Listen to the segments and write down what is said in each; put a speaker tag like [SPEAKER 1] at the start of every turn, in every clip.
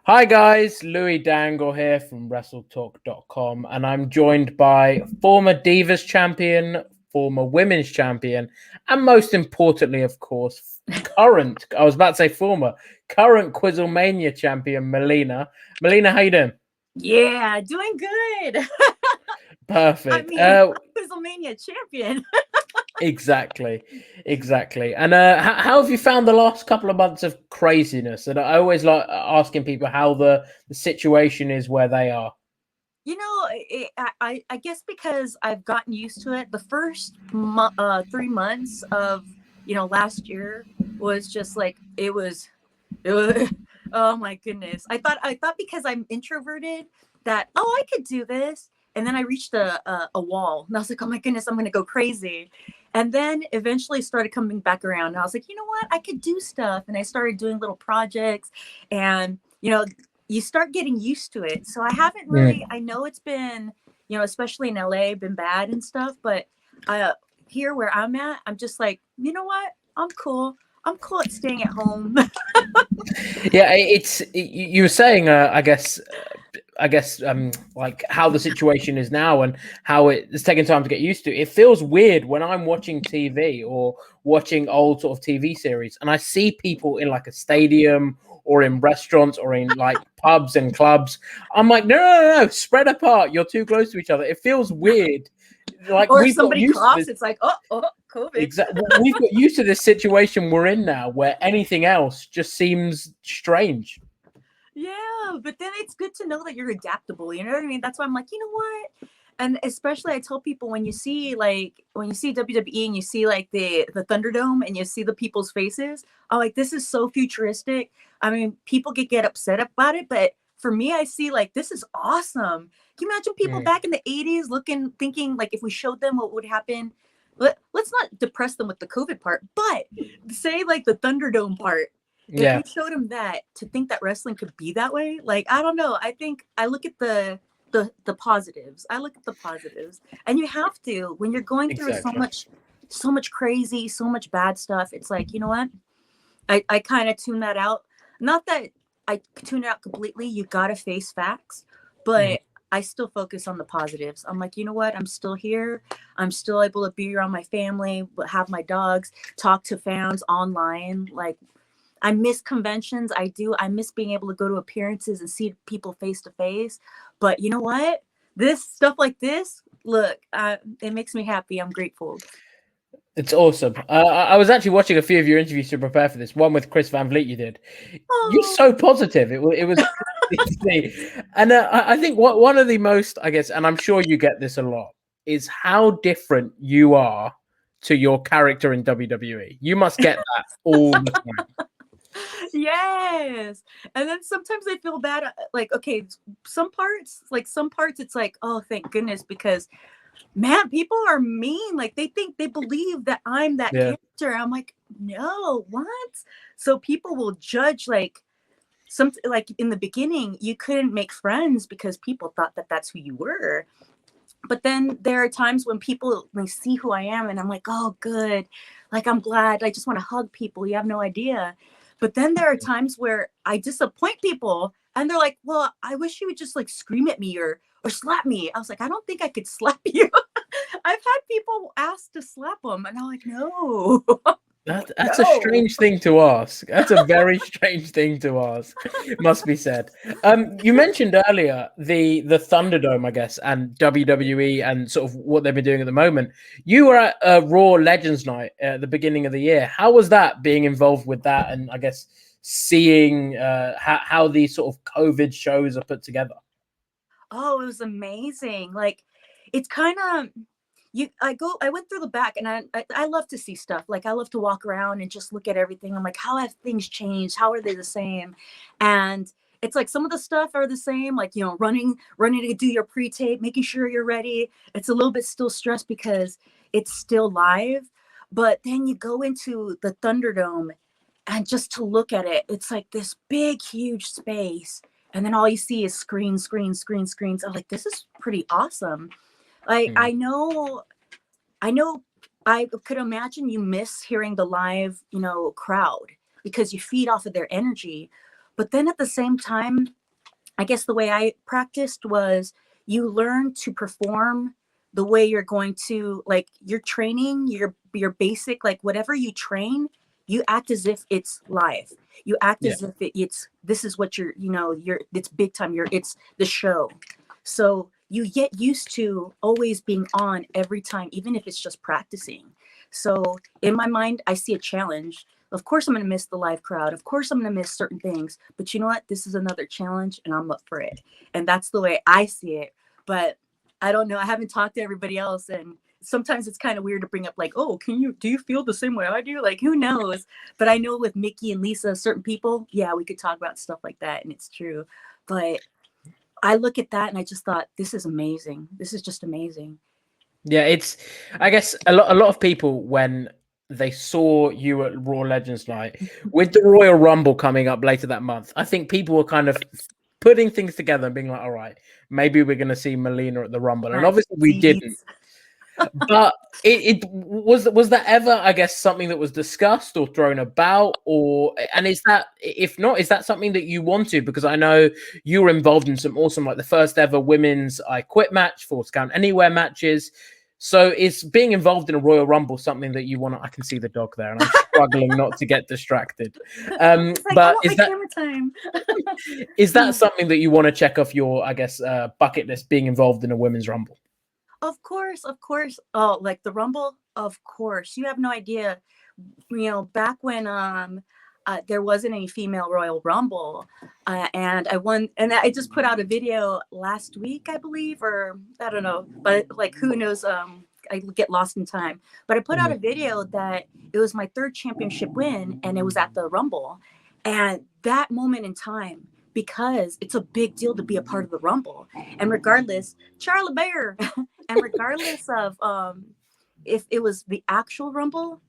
[SPEAKER 1] Hi guys, Louis Dangle here from WrestleTalk.com, and I'm joined by former Divas champion, former Women's champion, and most importantly, of course, I was about to say former, current Quizzlemania champion, Melina. Melina, how you doing?
[SPEAKER 2] Yeah, doing good. I
[SPEAKER 1] Perfect.
[SPEAKER 2] mean, I'm WrestleMania champion.
[SPEAKER 1] Exactly, exactly. And how have you found the last couple of months of craziness? And I always like asking people how the situation is where they are.
[SPEAKER 2] I guess because I've gotten used to it. The first 3 months of last year was just like it was. Oh my goodness! I thought because I'm introverted that I could do this, and then I reached a wall, and I was like, oh my goodness, I'm gonna go crazy. And then eventually started coming back around. And I was like, you know what? I could do stuff. And I started doing little projects and you start getting used to it. So I haven't really, I know it's been, especially in LA, been bad and stuff, but uh, here where I'm at, I'm just like, you know what? I'm cool. I'm cool at staying at home.
[SPEAKER 1] Yeah, you were saying, like how the situation is now and how it's taking time to get used to. It feels weird when I'm watching TV or watching old sort of TV series, and I see people in like a stadium or in restaurants or in like pubs and clubs. I'm like, no, spread apart. You're too close to each other. It feels weird. Like
[SPEAKER 2] Or if
[SPEAKER 1] we've got
[SPEAKER 2] somebody
[SPEAKER 1] used to
[SPEAKER 2] coughs,
[SPEAKER 1] this.
[SPEAKER 2] it's like, COVID.
[SPEAKER 1] Exactly. We've got used to this situation we're in now where anything else just seems strange.
[SPEAKER 2] Yeah, but then it's good to know that you're adaptable. You know what I mean? That's why I'm like, you know what? And especially I tell people when you see WWE and you see like the Thunderdome and you see the people's faces, I'm like, this is so futuristic. I mean, people get upset about it, but for me, I see like this is awesome. Can you imagine people
[SPEAKER 1] Mm,
[SPEAKER 2] back in the 80s thinking like if we showed them what would happen? Let's not depress them with the COVID part, but say like the Thunderdome part, if we
[SPEAKER 1] yeah,
[SPEAKER 2] showed him that, to think that wrestling could be that way, like I don't know. I think I look at the positives. I look at the positives, and you have to when you're going through
[SPEAKER 1] exactly.
[SPEAKER 2] so much crazy, so much bad stuff. It's like you know what? I kind of tune that out. Not that I tune it out completely. You gotta face facts,
[SPEAKER 1] Mm.
[SPEAKER 2] but I still focus on the positives. I'm like, you know what? I'm still here. I'm still able to be around my family, but have my dogs, talk to fans online. Like I miss conventions. I do. I miss being able to go to appearances and see people face to face. But you know what? This stuff like this, look, it makes me happy. I'm grateful.
[SPEAKER 1] It's awesome. I was actually watching a few of your interviews to prepare for this. One with Chris Van Vliet, you did. You're
[SPEAKER 2] Oh,
[SPEAKER 1] so positive. It was crazy to see. And I think one of the most, I guess, and I'm sure you get this a lot, is how different you are to your character in WWE. You must get that all the time.
[SPEAKER 2] yes. And then sometimes I feel bad. Like, okay, some parts, it's like, oh, thank goodness, because man, people are mean. Like they believe that I'm that
[SPEAKER 1] Yeah.
[SPEAKER 2] character. I'm like, no, what? So people will judge like in the beginning you couldn't make friends because people thought that that's who you were, but then there are times when people they see who I am and I'm like, oh good, like I'm glad, I just want to hug people, you have no idea. But then there are times where I disappoint people and they're like, well, I wish you would just like scream at me or slap me. I was like, I don't think I could slap you. I've had people ask to slap them and I'm like, no.
[SPEAKER 1] That's a
[SPEAKER 2] No.
[SPEAKER 1] strange thing to ask. That's a very strange thing to ask. Must be said. You mentioned earlier the Thunderdome, I guess, and WWE and sort of what they've been doing at the moment. You were at Raw Legends Night at the beginning of the year. How was that being involved with that, and I guess seeing how these sort of COVID shows are put together?
[SPEAKER 2] Oh, it was amazing. Like it's kind of I went through the back and I love to see stuff. Like I love to walk around and just look at everything. I'm like, how have things changed? How are they the same? And it's like some of the stuff are the same, like running to do your pre-tape, making sure you're ready. It's a little bit still stressed because it's still live. But then you go into the Thunderdome and just to look at it, it's like this big, huge space. And then all you see is screens. I'm like, this is pretty awesome. Like
[SPEAKER 1] Hmm.
[SPEAKER 2] I know I could imagine you miss hearing the live, crowd because you feed off of their energy. But then at the same time, I guess the way I practiced was you learn to perform the way you're going to, like, your training, your basic, like whatever you train, you act as if it's live. You act
[SPEAKER 1] Yeah.
[SPEAKER 2] as if it's this is what you're it's big time. It's the show. So you get used to always being on every time, even if it's just practicing. So in my mind, I see a challenge. Of course, I'm going to miss the live crowd. Of course, I'm going to miss certain things. But you know what? This is another challenge, and I'm up for it. And that's the way I see it. But I don't know. I haven't talked to everybody else, and sometimes it's kind of weird to bring up, like, oh, do you feel the same way I do? Like, who knows? But I know with Mickey and Lisa, certain people, yeah, we could talk about stuff like that, and it's true. But I look at that and I just thought, this is amazing. This is just amazing.
[SPEAKER 1] Yeah, it's. I guess a lot of people when they saw you at Raw Legends Night with the Royal Rumble coming up later that month, I think people were kind of putting things together and being like, "All right, maybe we're going to see Melina at the Rumble," and
[SPEAKER 2] Plant
[SPEAKER 1] obviously we didn't.
[SPEAKER 2] seeds.
[SPEAKER 1] But it was that ever, I guess, something that was discussed or thrown about, or and is that, if not, is that something that you want to? Because I know you were involved in some awesome, like the first ever women's I Quit match, Force Count Anywhere matches. So is being involved in a Royal Rumble something that you want to? I can see the dog there, and I'm struggling not to get distracted.
[SPEAKER 2] It's like, I
[SPEAKER 1] But
[SPEAKER 2] want my camera time.
[SPEAKER 1] is that something that you want to check off your, I guess, bucket list? Being involved in a women's Rumble.
[SPEAKER 2] Of course, of course. Oh, like the Rumble? Of course. You have no idea. Back when there wasn't any female Royal Rumble, and I won, and I just put out a video last week, I believe, or I don't know, but like who knows? I get lost in time. But I put out a video that it was my third championship win, and it was at the Rumble, and that moment in time. Because it's a big deal to be a part of the Rumble. And regardless, Charlie Bear, and regardless of if it was the actual Rumble,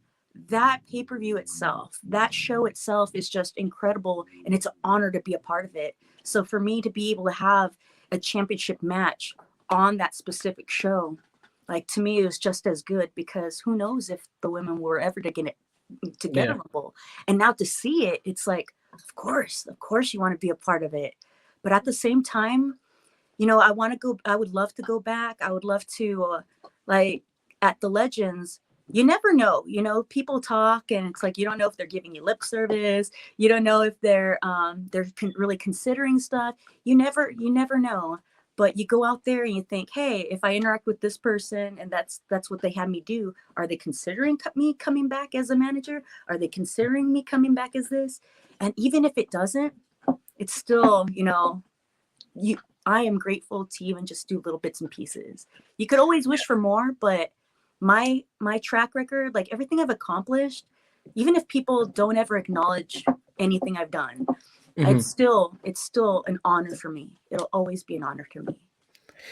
[SPEAKER 2] that pay-per-view itself, that show itself is just incredible, and it's an honor to be a part of it. So for me to be able to have a championship match on that specific show, like, to me, it was just as good, because who knows if the women were ever to get a
[SPEAKER 1] Yeah.
[SPEAKER 2] Rumble. And now to see it, it's like, of course you want to be a part of it. But at the same time, I would love to go back. I would love to, like, at the Legends, you never know. People talk, and it's like you don't know if they're giving you lip service. You don't know if they're really considering stuff. You never know. But you go out there and you think, hey, if I interact with this person and that's what they had me do, are they considering me coming back as a manager? Are they considering me coming back as this? And even if it doesn't, it's still, you I am grateful to even just do little bits and pieces. You could always wish for more, but my track record, like everything I've accomplished, even if people don't ever acknowledge anything I've done, it's still an honor for me. It'll always be an honor to me.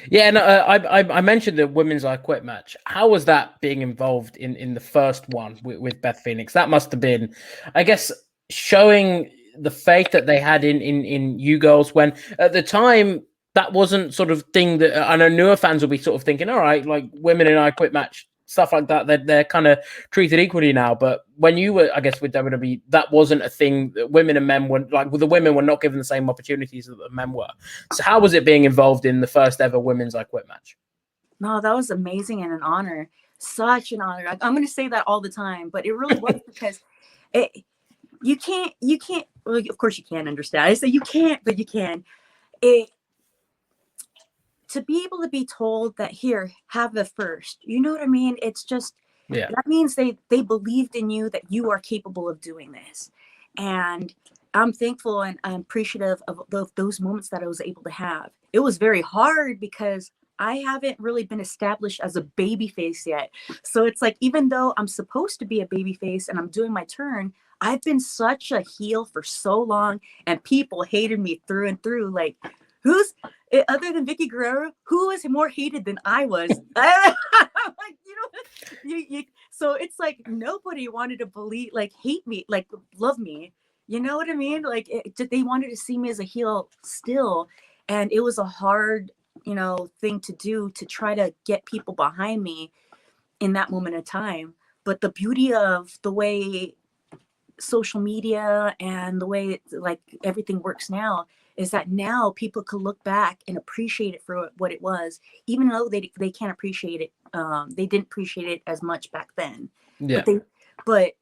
[SPEAKER 1] Yeah, and I mentioned the women's I Quit match. How was that being involved in the first one with Beth Phoenix? That must have been, I guess, showing the faith that they had in you girls, when at the time that wasn't sort of thing that I know newer fans will be sort of thinking, all right, like women in I Quit match, stuff like that, they're kind of treated equally now. But when you were, I guess, with WWE, that wasn't a thing. That women and men were like, well, the women were not given the same opportunities that the men were. So how was it being involved in the first ever women's I Quit match?
[SPEAKER 2] No, that was amazing and an honor. Such an honor. I'm going to say that all the time, but it really was, because it, you can't, well, of course you can't understand. I say you can't, but you can. It To be able to be told that, here, have the first, you know what I mean? It's just,
[SPEAKER 1] Yeah.
[SPEAKER 2] that means they believed in you, that you are capable of doing this. And I'm thankful and I'm appreciative of those moments that I was able to have. It was very hard because I haven't really been established as a baby face yet. So it's like, even though I'm supposed to be a baby face and I'm doing my turn, I've been such a heel for so long, and people hated me through and through. Like, who's other than Vicky Guerrero, who was more hated than I was? Like, so it's like nobody wanted to believe, like, hate me, like love me. You know what I mean? Like, they wanted to see me as a heel still, and it was a hard, thing to do, to try to get people behind me in that moment of time. But the beauty of the way social media and the way like everything works now is that now people could look back and appreciate it for what it was, even though they can't appreciate it. They didn't appreciate it as much back then,
[SPEAKER 1] Yeah.
[SPEAKER 2] but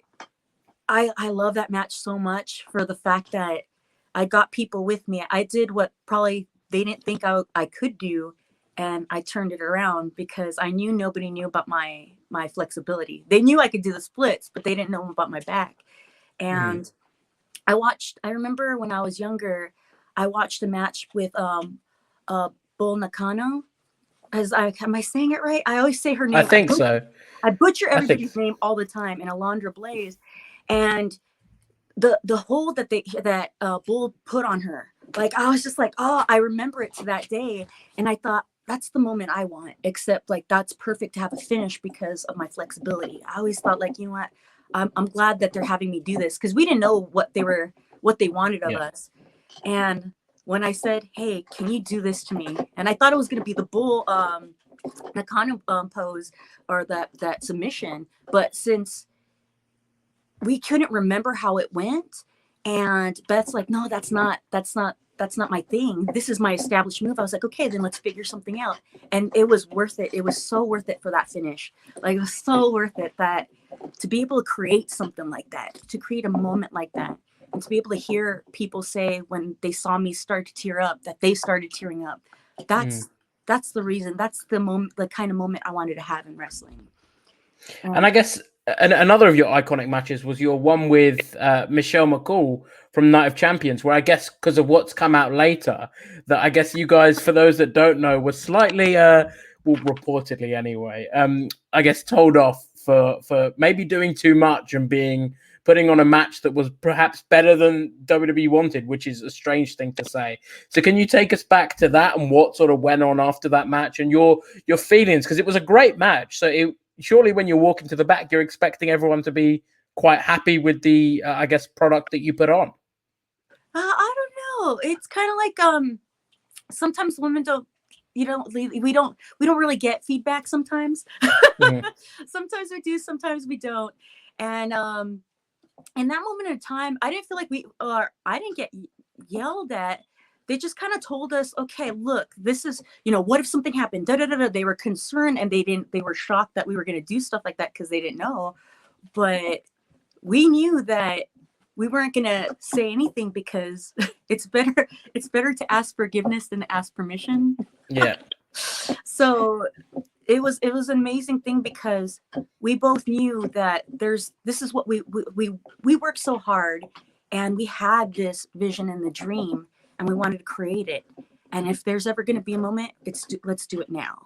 [SPEAKER 2] I love that match so much for the fact that I got people with me. I did what probably they didn't think I could do, and I turned it around because I knew nobody knew about my flexibility. They knew I could do the splits, but they didn't know about my back. And I remember when I was younger, I watched a match with Bull Nakano. Am I saying it right? I always say her
[SPEAKER 1] I
[SPEAKER 2] name.
[SPEAKER 1] think so.
[SPEAKER 2] I butcher
[SPEAKER 1] I think
[SPEAKER 2] everybody's name all the time. And Alondra Blaze, and the hold that Bull put on her, like I was just like, oh, I remember it to that day, and I thought that's the moment I want. Except like that's perfect to have a finish because of my flexibility. I always thought like, you know what, I'm glad that they're having me do this because we didn't know what they wanted of us. And when I said, hey, can you do this to me? And I thought it was going to be the Bull Nakano pose or that submission, but since we couldn't remember how it went, and Beth's like, no, that's not my thing. This is my established move. I was like, okay, then let's figure something out. And it was worth it. It was so worth it for that finish. Like, it was so worth it that to be able to create something like that, to create a moment like that, and to be able to hear people say when they saw me start to tear up that they started tearing up. That's the reason. That's the moment, the kind of moment I wanted to have in wrestling.
[SPEAKER 1] And I guess another of your iconic matches was your one with Michelle McCool from Night of Champions, where I guess because of what's come out later, that I guess you guys, for those that don't know, were slightly, well, reportedly anyway, I guess told off for maybe doing too much and putting on a match that was perhaps better than WWE wanted, which is a strange thing to say. So can you take us back to that and what sort of went on after that match and your feelings? Because it was a great match. So surely when you walk into the back, you're expecting everyone to be quite happy with the, I guess, product that you put on.
[SPEAKER 2] I don't know. It's kind of like sometimes women don't. We don't really get feedback sometimes. Sometimes we do, sometimes we don't. And in that moment of time, I didn't feel like I didn't get yelled at. They just kind of told us, okay, look, this is, what if something happened? Da, da, da, da. They were concerned and they were shocked that we were going to do stuff like that because they didn't know. But we knew that we weren't going to say anything because it's better to ask forgiveness than to ask permission.
[SPEAKER 1] Yeah.
[SPEAKER 2] So it was an amazing thing because we both knew that this is what we worked so hard, and we had this vision and the dream, and we wanted to create it. And if there's ever going to be a moment, let's do it now.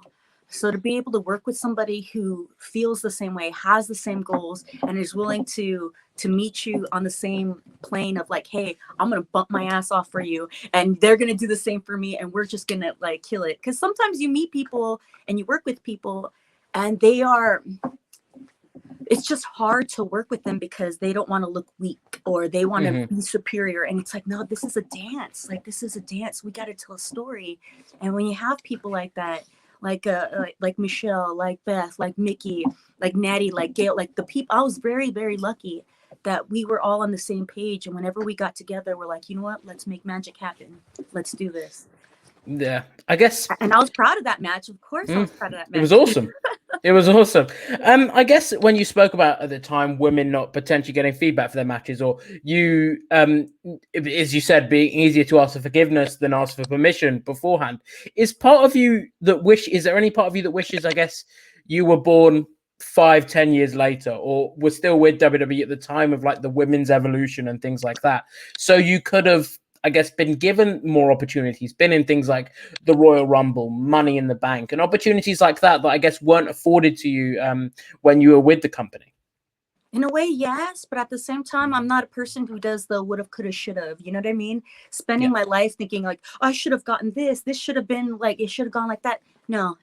[SPEAKER 2] So to be able to work with somebody who feels the same way, has the same goals, and is willing to meet you on the same plane of like, hey, I'm going to bump my ass off for you, and they're going to do the same for me, and we're just going to like kill it. Because sometimes you meet people and you work with people and it's just hard to work with them because they don't want to look weak or they want to be superior. And it's like, no, this is a dance. Like, this is a dance. We got to tell a story. And when you have people like that, like Michelle, like Beth, like Mickey, like Natty, like Gail, like the people, I was very, very lucky that we were all on the same page. And whenever we got together, we're like, you know what, let's make magic happen. Let's do this.
[SPEAKER 1] Yeah, I guess.
[SPEAKER 2] And I was proud of that match. Of course I was proud of that match.
[SPEAKER 1] It was awesome. It was awesome. I guess when you spoke about at the time women not potentially getting feedback for their matches, or you, as you said, being easier to ask for forgiveness than ask for permission beforehand, is part of you that is there any part of you that wishes, I guess, you were born 5-10 years later, or were still with WWE at the time of like the women's evolution and things like that, so you could have, I guess, been given more opportunities, been in things like the Royal Rumble, Money in the Bank, and opportunities like that I guess weren't afforded to you when you were with the company?
[SPEAKER 2] In a way, yes, but at the same time, I'm not a person who does the would have, could have, should have. You know what I mean? Spending my life thinking like, I should have gotten this. This should have been like, it should have gone like that. No.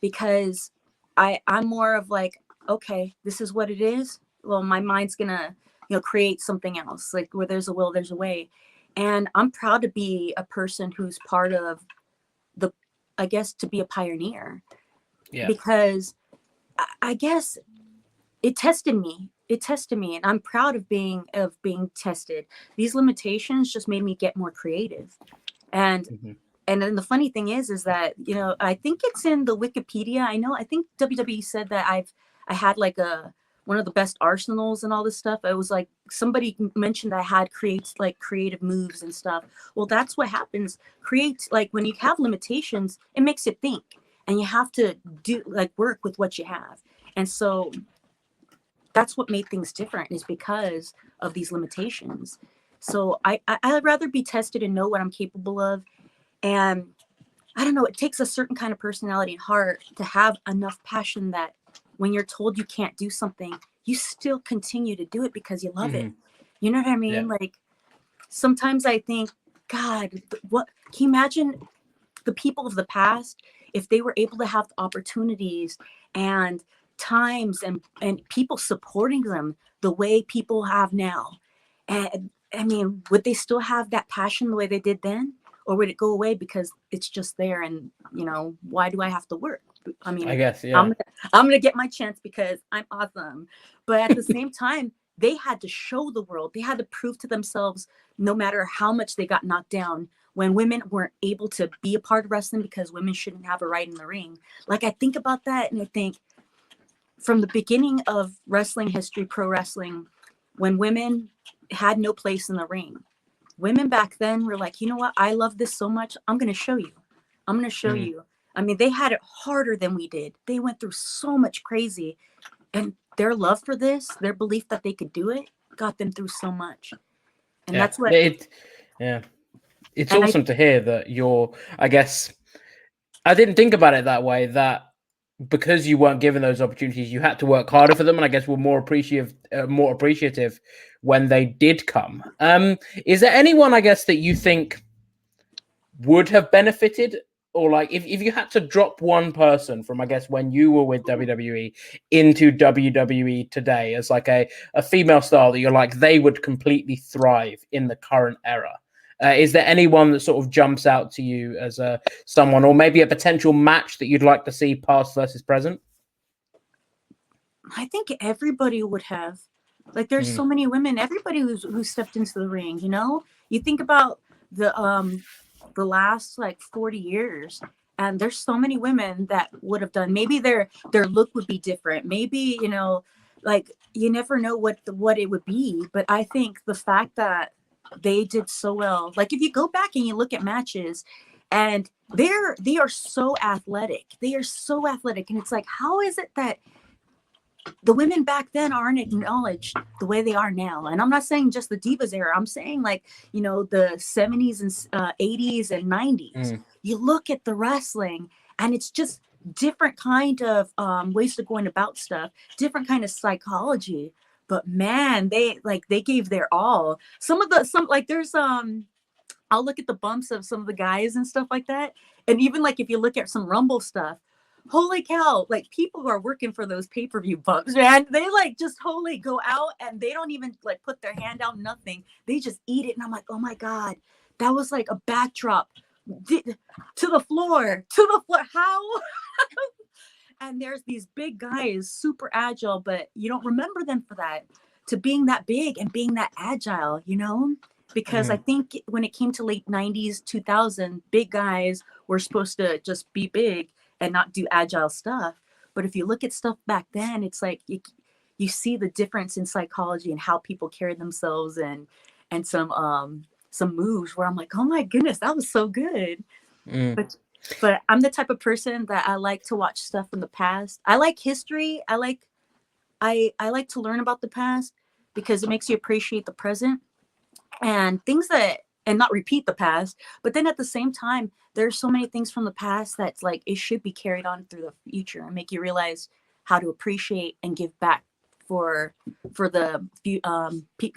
[SPEAKER 2] Because I'm more of like, okay, this is what it is. Well, my mind's gonna, create something else. Like where there's a will, there's a way. And I'm proud to be a person who's part of I guess, to be a pioneer.
[SPEAKER 1] Yeah.
[SPEAKER 2] Because I guess it tested me. it tested me, and I'm proud of being tested. These limitations just made me get more creative. And
[SPEAKER 1] Mhm.
[SPEAKER 2] and then the funny thing is that, you know, I think it's in the Wikipedia. I think WWE said that I had like a one of the best arsenals and all this stuff. It was like somebody mentioned I had creative moves and stuff. Well, that's what happens. Create like when you have limitations, it makes you think, and you have to do like work with what you have. And so that's what made things different, is because of these limitations. So I'd rather be tested and know what I'm capable of. And I don't know, it takes a certain kind of personality and heart to have enough passion that when you're told you can't do something, you still continue to do it because you love it.
[SPEAKER 1] Mhm.
[SPEAKER 2] You know what I
[SPEAKER 1] Yeah.
[SPEAKER 2] mean? Like sometimes I think, God, what can you imagine the people of the past, if they were able to have opportunities and times and people supporting them the way people have now? And I mean, would they still have that passion the way they did then? Or would it go away because it's just there? And, you know, why do I have to work? I
[SPEAKER 1] I
[SPEAKER 2] mean,
[SPEAKER 1] guess.
[SPEAKER 2] I'm
[SPEAKER 1] Yeah.
[SPEAKER 2] I'm gonna get my chance because I'm awesome. But at the same time, they had to show the world. They had to prove to themselves, no matter how much they got knocked down, when women weren't able to be a part of wrestling because women shouldn't have a right in the ring. Like I think about that and I think from the beginning of wrestling history, pro wrestling, when women had no place in the ring, women back then were like, you know what? I love this so much. I'm going to show you. I'm going to show
[SPEAKER 1] Mhm.
[SPEAKER 2] you. I mean, they had it harder than we did. They went through so much crazy, and their love for this, their belief that they could do it, got them through so much. And
[SPEAKER 1] Yeah.
[SPEAKER 2] that's what,
[SPEAKER 1] Yeah. It's
[SPEAKER 2] and I,
[SPEAKER 1] awesome to hear that you're. I guess I didn't think about it that way. That because you weren't given those opportunities, you had to work harder for them, and I guess we're more appreciative when they did come. Is there anyone, I guess, that you think would have benefited, or like if you had to drop one person from, I guess, when you were with WWE into WWE today as like a female star that you're like they would completely thrive in the current era? Is there anyone that sort of jumps out to you as a someone, or maybe a potential match that you'd like to see past versus present?
[SPEAKER 2] I think everybody would have. Like there's
[SPEAKER 1] Mm,
[SPEAKER 2] so many women, everybody who stepped into the ring, you know? You think about the last like 40 years, and there's so many women that would have done, maybe their look would be different. Maybe, you know, like you never know what it would be, but I think the fact that they did so well. Like if you go back and you look at matches, and they are so athletic. They are so athletic, and it's like, how is it that the women back then aren't acknowledged the way they are now? And I'm not saying just the divas era. I'm saying like, you know, the 70s and 80s and 90s.
[SPEAKER 1] mm,
[SPEAKER 2] You look at the wrestling, and it's just different kind of ways of going about stuff, different kind of psychology. But man, they gave their all. Some like there's I'll look at the bumps of some of the guys and stuff like that. And even like if you look at some Rumble stuff, holy cow, like people who are working for those pay-per-view bumps, man, they like just holy go out and they don't even like put their hand out, nothing. They just eat it. And I'm like, oh my God, that was like a backdrop to the floor, to the floor. How? And there's these big guys, super agile, but you don't remember them for that, to being that big and being that agile, you know? Because I
[SPEAKER 1] mm.
[SPEAKER 2] think when it came to late 90s, 2000, big guys were supposed to just be big and not do agile stuff. But if you look at stuff back then, it's like you see the difference in psychology and how people carry themselves, and some moves where I'm like, oh my goodness, that was so good.
[SPEAKER 1] Mm.
[SPEAKER 2] But I'm the type of person that I like to watch stuff from the past. I like history. I like to learn about the past because it makes you appreciate the present and things that, and not repeat the past. But then at the same time, there's so many things from the past that's like it should be carried on through the future and make you realize how to appreciate and give back for the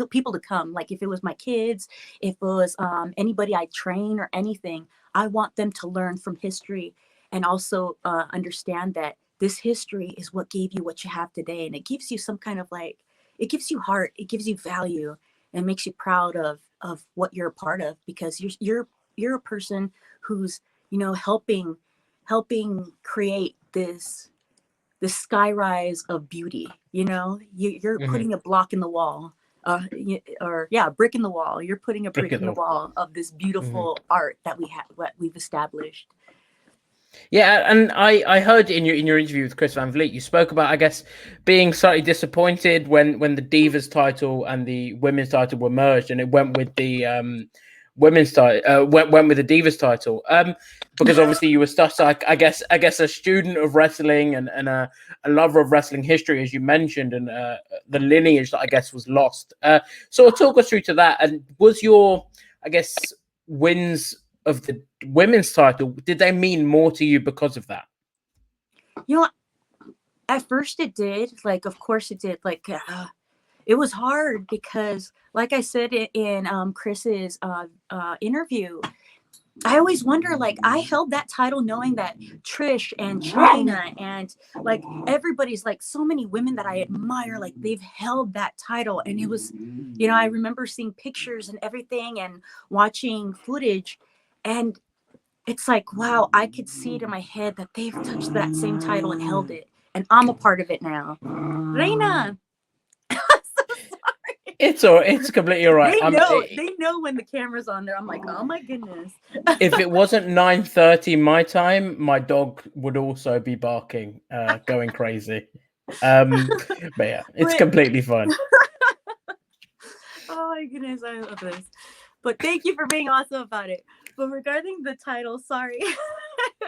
[SPEAKER 2] people to come. Like if it was my kids, if it was anybody I train or anything, I want them to learn from history and also understand that this history is what gave you what you have today, and it gives you some kind of like, it gives you heart, it gives you value, and makes you proud of what you're a part of, because you're a person who's, you know, helping create skyrise of beauty. You know, you're
[SPEAKER 1] Hmm.
[SPEAKER 2] putting a block in the wall, or yeah, a brick in the wall. You're putting a
[SPEAKER 1] Brick
[SPEAKER 2] brick
[SPEAKER 1] of
[SPEAKER 2] in the
[SPEAKER 1] the.
[SPEAKER 2] wall of this
[SPEAKER 1] Mhm.
[SPEAKER 2] beautiful art that what we've established.
[SPEAKER 1] Yeah, and I heard in your interview with Chris Van Vliet, you spoke about, I guess, being slightly disappointed when the Divas title and the women's title were merged, and it went with the women's title, went with the Divas title. Because obviously you were such like, I guess a student of wrestling and a lover of wrestling history, as you mentioned, and the lineage that I guess was lost. So talk us through to that. And was your, I guess, wins of the women's title, did they mean more to you because of that?
[SPEAKER 2] You know, at first it did. Like, of course it did. Like, it was hard because, like I said in Chris's interview, I always wonder, like, I held that title knowing that Trish and China and like everybody's like so many women that I admire, like they've held that title. And it was, I remember seeing pictures and everything and watching footage. And it's like, wow, I could see it in my head that they've touched that same title and held it. And I'm a part of it now. Reina, I'm so sorry.
[SPEAKER 1] It's completely all right.
[SPEAKER 2] They know when the camera's on there. I'm like, oh my goodness.
[SPEAKER 1] If it wasn't 9:30 my time, my dog would also be barking, going crazy. Um, but yeah, it's
[SPEAKER 2] But
[SPEAKER 1] completely fine.
[SPEAKER 2] oh my goodness, I love this. But thank you for being awesome about it. But regarding the title, sorry.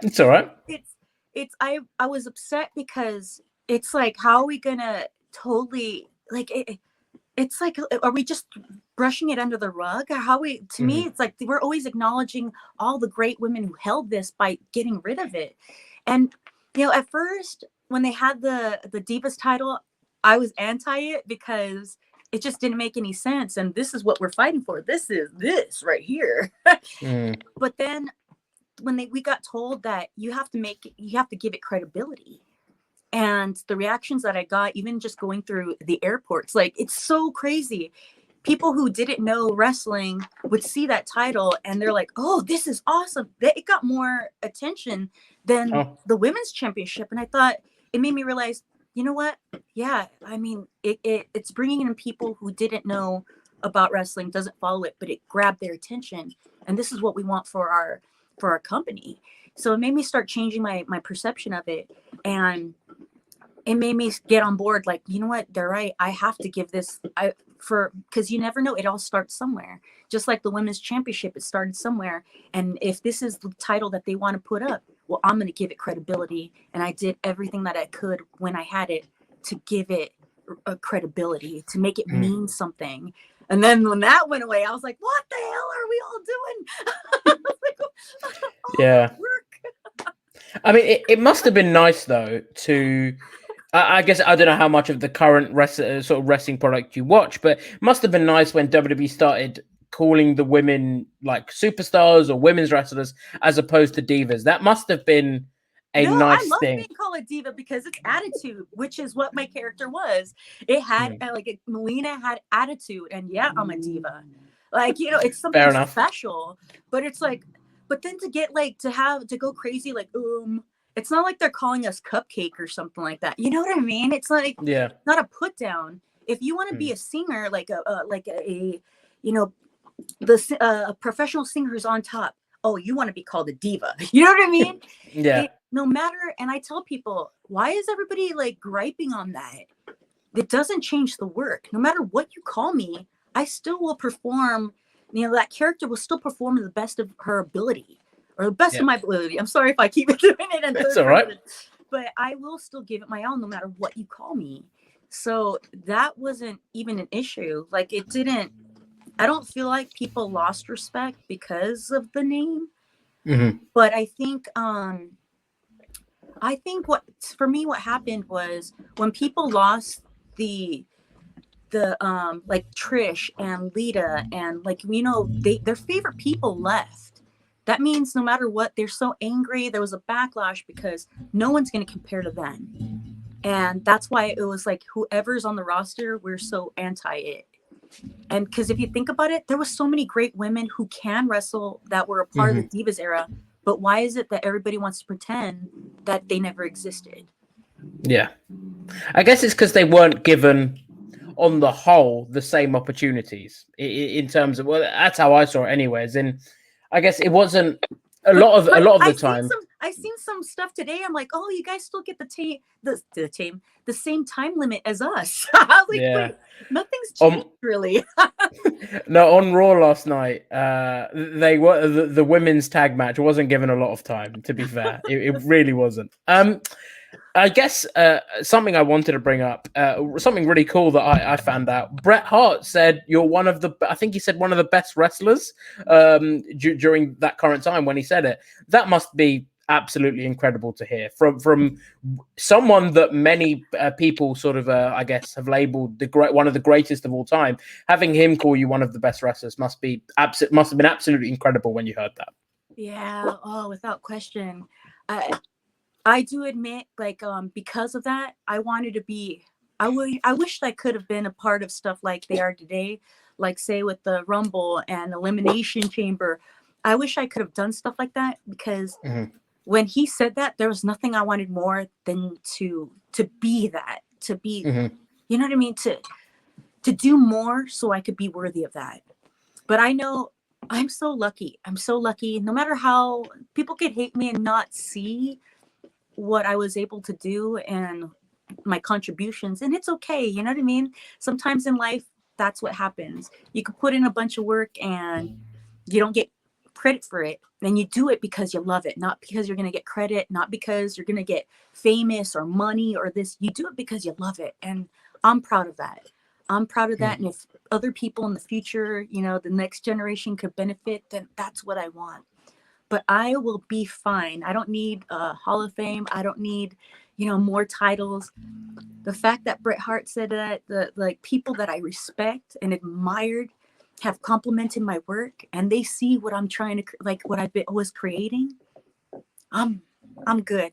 [SPEAKER 1] It's all right.
[SPEAKER 2] I was upset because it's like, how are we gonna totally like it's like, are we just brushing it under the rug? How we, to me,
[SPEAKER 1] Hmm.
[SPEAKER 2] it's like we're always acknowledging all the great women who held this by getting rid of it. And at first when they had the Divas title, I was anti it because it just didn't make any sense. And this is what we're fighting for. This is this right here.
[SPEAKER 1] Mm.
[SPEAKER 2] But then when we got told that you have to give it credibility, and the reactions that I got, even just going through the airports, like, it's so crazy. People who didn't know wrestling would see that title and they're like, oh, this is awesome. It got more attention than
[SPEAKER 1] Oh,
[SPEAKER 2] the women's championship. And I thought, it made me realize, you know what? Yeah, I mean, it's bringing in people who didn't know about wrestling, doesn't follow it, but it grabbed their attention. And this is what we want for our company. So it made me start changing my perception of it. And it made me get on board, like, you know what, they're right, I have to give this, because you never know, it all starts somewhere. Just like the women's championship, it started somewhere. And if this is the title that they want to put up, well, I'm going to give it credibility. And I did everything that I could when I had it to give it a credibility, to make it
[SPEAKER 1] mm.
[SPEAKER 2] mean something. And then when that went away, I was like, what the hell are we all doing? I was like, all
[SPEAKER 1] Yeah.
[SPEAKER 2] that work.
[SPEAKER 1] I mean, it must have been nice though to. I guess I don't know how much of the current sort of wrestling product you watch, but it must have been nice when WWE started calling the women like superstars or women's wrestlers as opposed to divas. That must have been a
[SPEAKER 2] No, I
[SPEAKER 1] nice
[SPEAKER 2] love
[SPEAKER 1] thing.
[SPEAKER 2] being called a diva because it's attitude, which is what my character was. It had
[SPEAKER 1] Mm.
[SPEAKER 2] Melina had attitude, and yeah, I'm a diva. Like, it's
[SPEAKER 1] Fair
[SPEAKER 2] something
[SPEAKER 1] enough.
[SPEAKER 2] special. But it's like, but then to get like to go crazy, like, it's not like they're calling us cupcake or something like that. You know what I mean? It's like
[SPEAKER 1] Yeah.
[SPEAKER 2] not a put down. If you want to be
[SPEAKER 1] Mm.
[SPEAKER 2] a singer, like a you know a professional singer who's on top. Oh, you want to be called a diva. You know what I mean?
[SPEAKER 1] Yeah.
[SPEAKER 2] No matter, and I tell people, why is everybody like griping on that? It doesn't change the work. No matter what you call me, I still will perform. That character will still perform to the best of her ability, or the best of
[SPEAKER 1] Yeah.
[SPEAKER 2] my ability. I'm sorry if I keep doing it in
[SPEAKER 1] That's
[SPEAKER 2] third
[SPEAKER 1] all right.
[SPEAKER 2] person, but I will still give it my all no matter what you call me. So that wasn't even an issue. Like, it didn't. I don't feel like people lost respect because of the name,
[SPEAKER 1] Mm-hmm.
[SPEAKER 2] but I think what for me what happened was when people lost the like Trish and Lita, and like, their favorite people left. That means no matter what, they're so angry. There was a backlash because no one's going to compare to them. And that's why it was like, whoever's on the roster, we're so anti it. And because if you think about it, there was so many great women who can wrestle that were a part of
[SPEAKER 1] Mm-hmm.
[SPEAKER 2] the Divas era. But why is it that everybody wants to pretend that they never existed?
[SPEAKER 1] Yeah. I guess it's because they weren't given, on the whole, the same opportunities in terms of, well, that's how I saw it anyways. And I guess it wasn't a lot of the time.
[SPEAKER 2] I've seen some stuff today. I'm like, oh, you guys still get the same time limit as us. I was like,
[SPEAKER 1] Yeah.
[SPEAKER 2] wait, nothing's changed
[SPEAKER 1] Um,
[SPEAKER 2] really.
[SPEAKER 1] no, on Raw last night, they were the women's tag match wasn't given a lot of time. To be fair, it really wasn't. I guess something I wanted to bring up, something really cool that I found out. Bret Hart said you're one of the, I think he said one of the best wrestlers during that current time when he said it. That must be absolutely incredible to hear from someone that many people sort of, I guess, have labeled one of the greatest of all time. Having him call you one of the best wrestlers must have been absolutely incredible when you heard that.
[SPEAKER 2] Yeah. Oh, without question. I do admit, like, because of that, I wanted to be. I wish I could have been a part of stuff like they are today, like say with the Rumble and Elimination Chamber. I wish I could have done stuff like that because
[SPEAKER 1] Mm-hmm.
[SPEAKER 2] when he said that, there was nothing I wanted more than to be that, to be,
[SPEAKER 1] Mm-hmm.
[SPEAKER 2] you know what I mean, to do more so I could be worthy of that. But I know I'm so lucky. I'm so lucky. No matter how people could hate me and not see what I was able to do and my contributions, and it's okay, you know what I mean? Sometimes in life, that's what happens. You could put in a bunch of work and you don't get credit for it. And you do it because you love it, not because you're going to get credit, not because you're going to get famous or money or this. You do it because you love it. And I'm proud of that. I'm proud of that. And if other people in the future, you know, the next generation could benefit, then that's what I want. But I will be fine. I don't need a Hall of Fame. I don't need, you know, more titles. The fact that Bret Hart said that, the like people that I respect and admired have complimented my work and they see what I'm trying to like what was creating. I'm I'm good.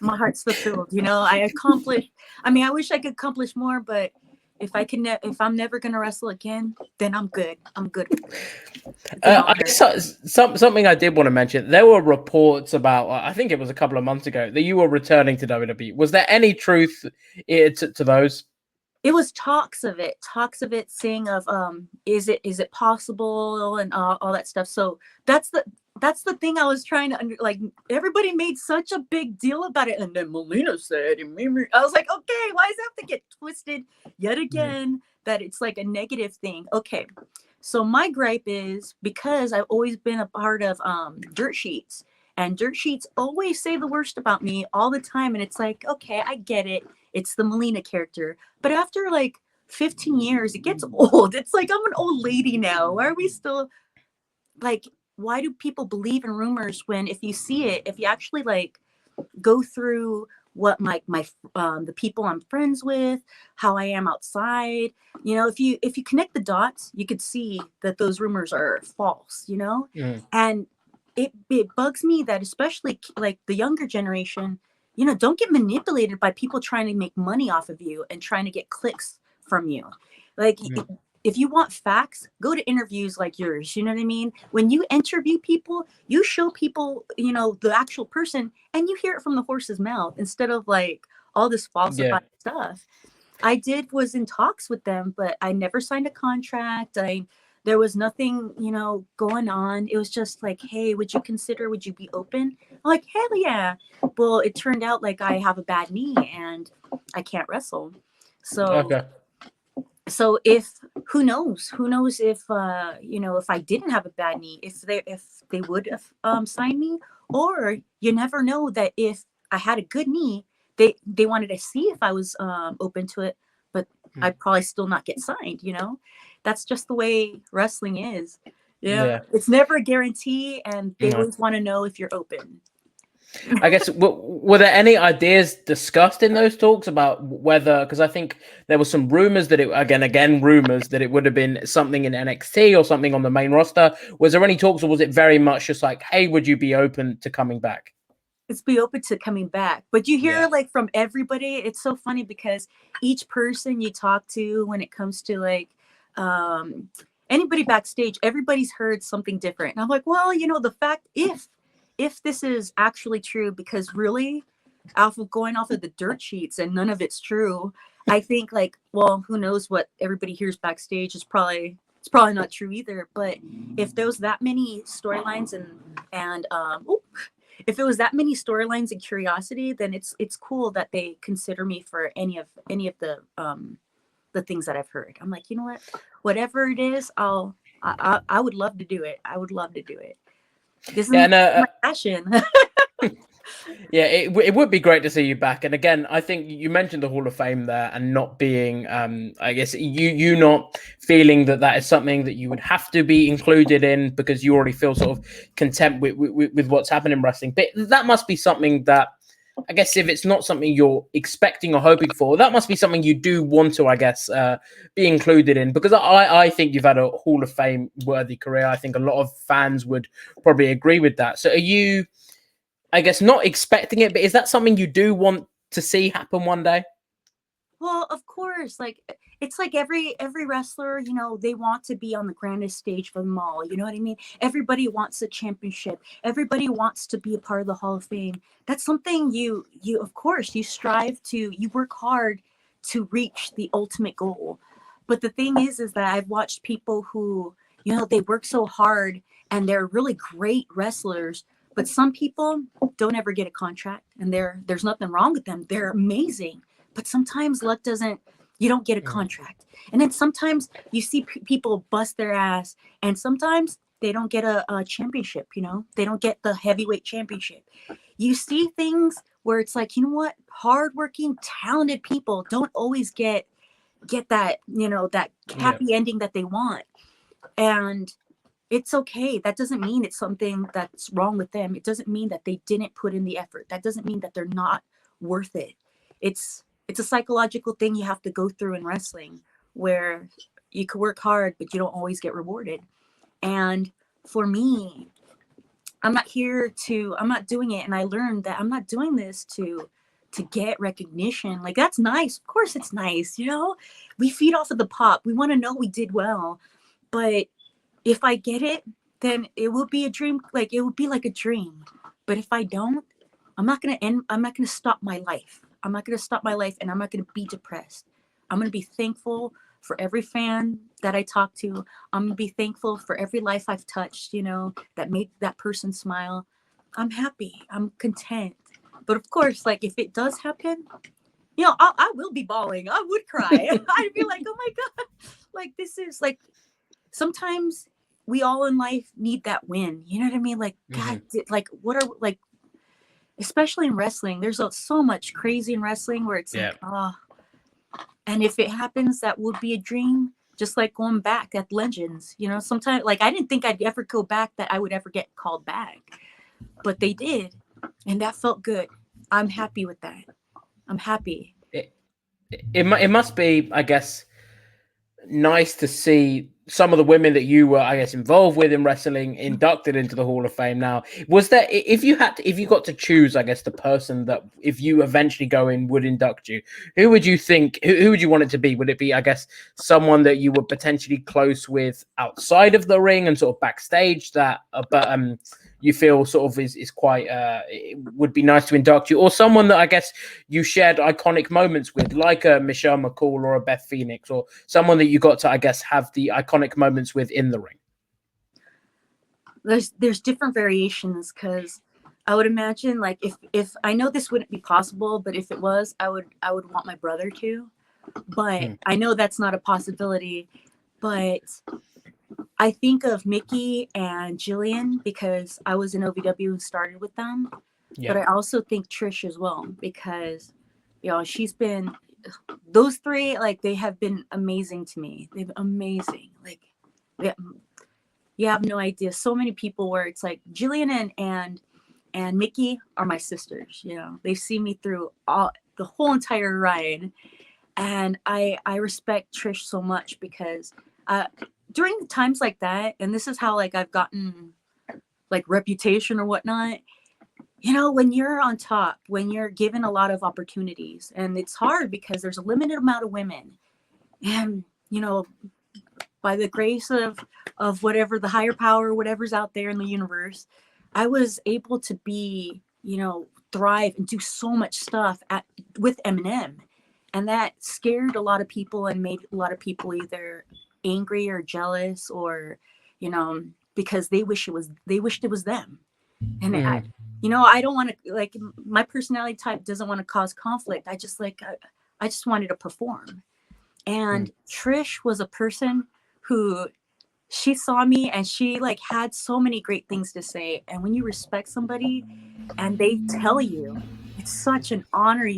[SPEAKER 2] My heart's fulfilled. You know, I accomplished. I mean, I wish I could accomplish more, but if I can, if I'm never gonna wrestle again, then I'm good. I'm good. It's an
[SPEAKER 1] I
[SPEAKER 2] honor.
[SPEAKER 1] guess something I did want to mention. There were reports about, I think it was a couple of months ago, that you were returning to WWE. Was there any truth to those?
[SPEAKER 2] It was talks of it saying of is it possible and all that stuff. So that's the thing I was trying to like. Everybody made such a big deal about it, and then Melina said, and I was like, okay, why does it have to get twisted yet again that it's like a negative thing? Okay, so my gripe is because I've always been a part of dirt sheets, and dirt sheets always say the worst about me all the time, and it's like, okay, I get it, it's the Melina character, but after like 15 years, it gets old. It's like I'm an old lady now. Why are we still like, why do people believe in rumors when if you see it, if you actually like go through what my the people I'm friends with, how I am outside, you know, if you connect the dots, you could see that those rumors are false, you know?
[SPEAKER 1] Mm.
[SPEAKER 2] And it bugs me that especially like the younger generation, you know, don't get manipulated by people trying to make money off of you and trying to get clicks from you. Like if you want facts, go to interviews like yours. You know what I mean? When you interview people, you show people, you know, the actual person and you hear it from the horse's mouth instead of like all this
[SPEAKER 1] Yeah.
[SPEAKER 2] falsified stuff. Was in talks with them, but I never signed a contract. There was nothing, you know, going on. It was just like, hey, would you be open? I'm like, hell yeah. Well, it turned out like I have a bad knee and I can't wrestle. So
[SPEAKER 1] Okay.
[SPEAKER 2] if who knows if you know, if I didn't have a bad knee, if they would have signed me, or you never know that if I had a good knee, they wanted to see if I was open to it, but I'd probably still not get signed, you know. That's just the way wrestling is. Yeah,
[SPEAKER 1] Yeah.
[SPEAKER 2] it's never a guarantee, and they
[SPEAKER 1] No.
[SPEAKER 2] always want to know if you're open.
[SPEAKER 1] I guess were there any ideas discussed in those talks about whether, because I think there were some rumors that it again rumors that it would have been something in NXT or something on the main roster. Was there any talks, or was it very much just like, hey, would you be open to coming back?
[SPEAKER 2] It's be open to coming back. But you hear
[SPEAKER 1] Yeah.
[SPEAKER 2] like from everybody, it's so funny because each person you talk to when it comes to like um anybody backstage, everybody's heard something different. And I'm like, well, you know, the fact if this is actually true, because really going off of the dirt sheets, and none of it's true. I think like, well, who knows what everybody hears backstage is probably, it's probably not true either. But if there was that many storylines and if it was that many storylines and curiosity, then it's cool that they consider me for any of the things that I've heard. I'm like, you know what, whatever it is, I would love to do it. I would love to do it. This is
[SPEAKER 1] Yeah, and
[SPEAKER 2] my passion.
[SPEAKER 1] yeah, it would be great to see you back. And again, I think you mentioned the Hall of Fame there, and not being, I guess you not feeling that is something that you would have to be included in because you already feel sort of content with what's happened in wrestling. But that must be something that, I guess, if it's not something you're expecting or hoping for, that must be something you do want to, I guess, be included in. Because I think you've had a Hall of Fame worthy career. I think a lot of fans would probably agree with that. So are you, I guess, not expecting it, but is that something you do want to see happen one day?
[SPEAKER 2] Well, of course, like it's like every wrestler, you know, they want to be on the grandest stage for them all. You know what I mean? Everybody wants a championship. Everybody wants to be a part of the Hall of Fame. That's something you of course you strive to, you work hard to reach the ultimate goal. But the thing is that I've watched people who, you know, they work so hard and they're really great wrestlers, but some people don't ever get a contract, and there's nothing wrong with them. They're amazing, but sometimes luck doesn't, you don't get a contract. And then sometimes you see people bust their ass, and sometimes they don't get a championship, you know, they don't get the heavyweight championship. You see things where it's like, you know what, hardworking talented people don't always get that, you know, that happy ending that they want. And it's okay. That doesn't mean it's something that's wrong with them. It doesn't mean that they didn't put in the effort. That doesn't mean that they're not worth it. It's a psychological thing you have to go through in wrestling, where you could work hard, but you don't always get rewarded. And for me, I'm not doing it. And I learned that I'm not doing this to get recognition. Like, that's nice. Of course it's nice. You know, we feed off of the pop. We want to know we did well. But if I get it, then it will be a dream. Like, it would be like a dream. But if I don't, I'm not going to stop my life. I'm not going to stop my life, and I'm not going to be depressed. I'm going to be thankful for every fan that I talk to. I'm going to be thankful for every life I've touched, you know, that made that person smile. I'm happy. I'm content. But of course, like, if it does happen, you know, I will be bawling. I would cry. I'd be like, oh my God. Like, this is like, sometimes we all in life need that win. You know what I mean? Like, God, like, what are, like, especially in wrestling, there's so much crazy in wrestling where it's like, and if it happens, that would be a dream. Just like going back at Legends, you know, sometimes, like, I didn't think I'd ever go back, that I would ever get called back, but they did. And that felt good. I'm happy with that. I'm happy.
[SPEAKER 1] It must be, I guess, nice to see some of the women that you were, I guess, involved with in wrestling inducted into the Hall of Fame. Now, was there, if you got to choose, I guess, the person that, if you eventually go in, would induct you, who would you think, who would you want it to be? Would it be, I guess, someone that you were potentially close with outside of the ring and sort of backstage that, but you feel sort of is quite, it would be nice to induct you, or someone that I guess you shared iconic moments with, like a Michelle McCool or a Beth Phoenix, or someone that you got to, I guess, have the iconic moments with in the ring?
[SPEAKER 2] There's different variations, because I would imagine, like, if I know this wouldn't be possible, but if it was, I would want my brother to, but I know that's not a possibility. But I think of Mickey and Jillian because I was in OVW and started with them. Yeah. But I also think Trish as well, because, you know, she's been, those three, like, they have been amazing to me. They've amazing. Like, you have no idea. So many people where it's like Jillian and Mickey are my sisters. You know, they see me through the whole entire ride, and I respect Trish so much because during times like that, and this is how, like, I've gotten, like, reputation or whatnot, you know, when you're on top, when you're given a lot of opportunities, and it's hard because there's a limited amount of women, and, you know, by the grace of whatever, the higher power, whatever's out there in the universe, I was able to be, thrive and do so much stuff with Eminem. And that scared a lot of people and made a lot of people either angry or jealous, or, because they wished it was them. And I don't want to, like, my personality type doesn't want to cause conflict. I just wanted to perform. And Trish was a person who, she saw me and she like had so many great things to say. And when you respect somebody and they tell you, it's such an honor,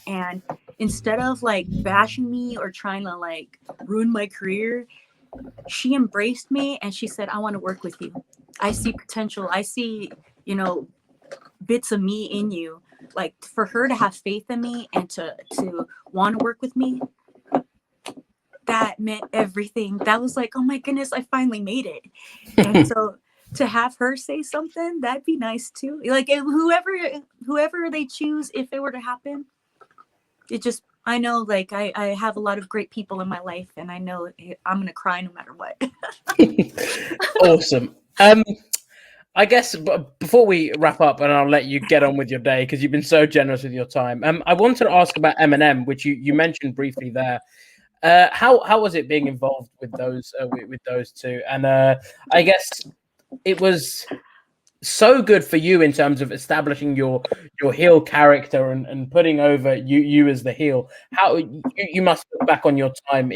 [SPEAKER 2] and instead of like bashing me or trying to like ruin my career, she embraced me and she said, I want to work with you. I see potential. I see, bits of me in you. Like, for her to have faith in me and to want to work with me, that meant everything. That was like, oh my goodness, I finally made it. And so to have her say something, that'd be nice too. Like, whoever they choose, if it were to happen, I know, like, I have a lot of great people in my life, and I know I'm gonna cry no matter what.
[SPEAKER 1] Awesome. I guess before we wrap up, and I'll let you get on with your day because you've been so generous with your time. I wanted to ask about Eminem, which you mentioned briefly there. How was it being involved with those two? And I guess it was so good for you in terms of establishing your heel character and putting over you as the heel. How you must look back on your time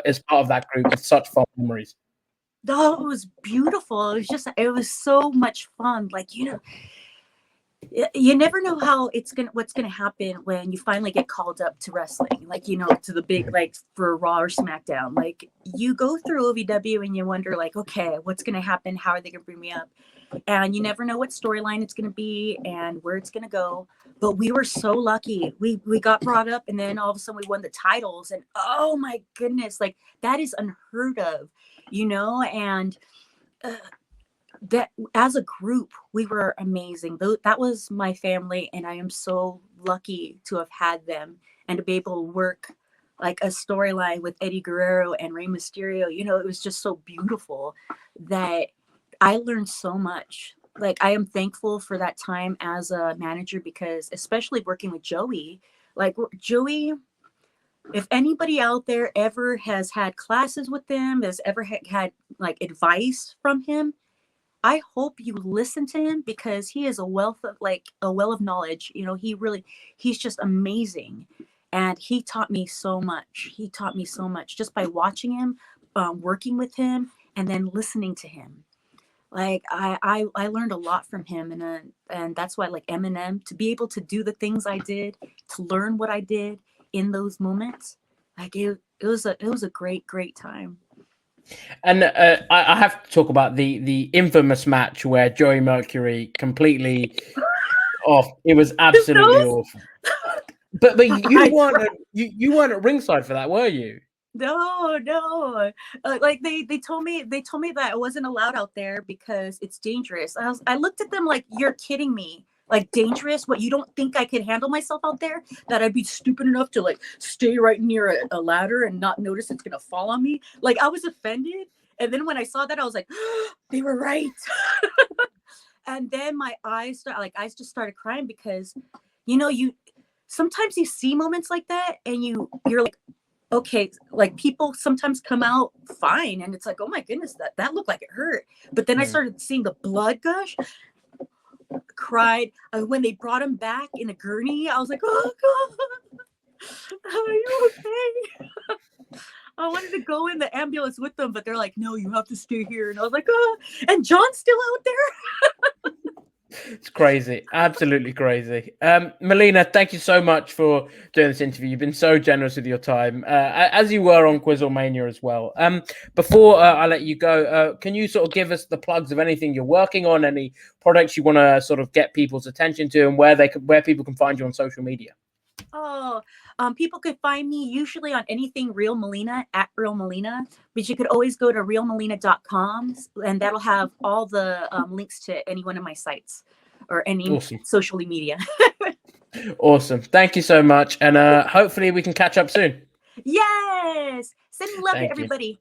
[SPEAKER 1] as part of that group with such fond memories.
[SPEAKER 2] Oh, it was beautiful. It was so much fun. Like, you never know what's gonna happen when you finally get called up to wrestling, like, to the big, like, for Raw or SmackDown. Like, you go through OVW and you wonder, like, okay, what's gonna happen? How are they gonna bring me up? And you never know what storyline it's gonna be and where it's gonna go. But we were so lucky. We got brought up, and then all of a sudden we won the titles, and oh my goodness, like, that is unheard of, and that as a group we were amazing. That was my family, and I am so lucky to have had them and to be able to work like a storyline with Eddie Guerrero and Rey Mysterio. It was just so beautiful that I learned so much. Like, I am thankful for that time as a manager, because especially working with Joey, like, Joey, if anybody out there ever has had classes with him, has ever had like advice from him, I hope you listen to him, because he is a well of knowledge. He's just amazing. And he taught me so much. Just by watching him, working with him, and then listening to him. Like, I learned a lot from him, and that's why, like, Eminem, to be able to do the things I did, to learn what I did in those moments, like, it was a great time.
[SPEAKER 1] And I have to talk about the infamous match where Joey Mercury completely off. It was absolutely awful. But you weren't at ringside for that, were you?
[SPEAKER 2] No. Like, they told me that I wasn't allowed out there because it's dangerous. I looked at them like, you're kidding me. Like, dangerous? What, you don't think I could handle myself out there? That I'd be stupid enough to like stay right near a ladder and not notice it's gonna fall on me? Like, I was offended. And then when I saw that, I was like, they were right. And then my eyes just started crying, because you sometimes you see moments like that and you're like, okay, like, people sometimes come out fine and it's like, oh my goodness, that looked like it hurt. But then I started seeing the blood gush, cried. When they brought him back in a gurney, I was like, oh God, are you okay? I wanted to go in the ambulance with them, but they're like, no, you have to stay here. And I was like, oh, and John's still out there.
[SPEAKER 1] It's crazy. Absolutely crazy. Melina, thank you so much for doing this interview. You've been so generous with your time, as you were on Quizzlemania as well. Before I let you go, can you sort of give us the plugs of anything you're working on, any products you want to sort of get people's attention to, and where people can find you on social media?
[SPEAKER 2] People could find me usually on anything Real Melina, at Real Melina, but you could always go to realmelina.com, and that'll have all the links to any one of my sites or any social media.
[SPEAKER 1] Awesome. Thank you so much. And hopefully we can catch up soon.
[SPEAKER 2] Yes. Send me love to everybody.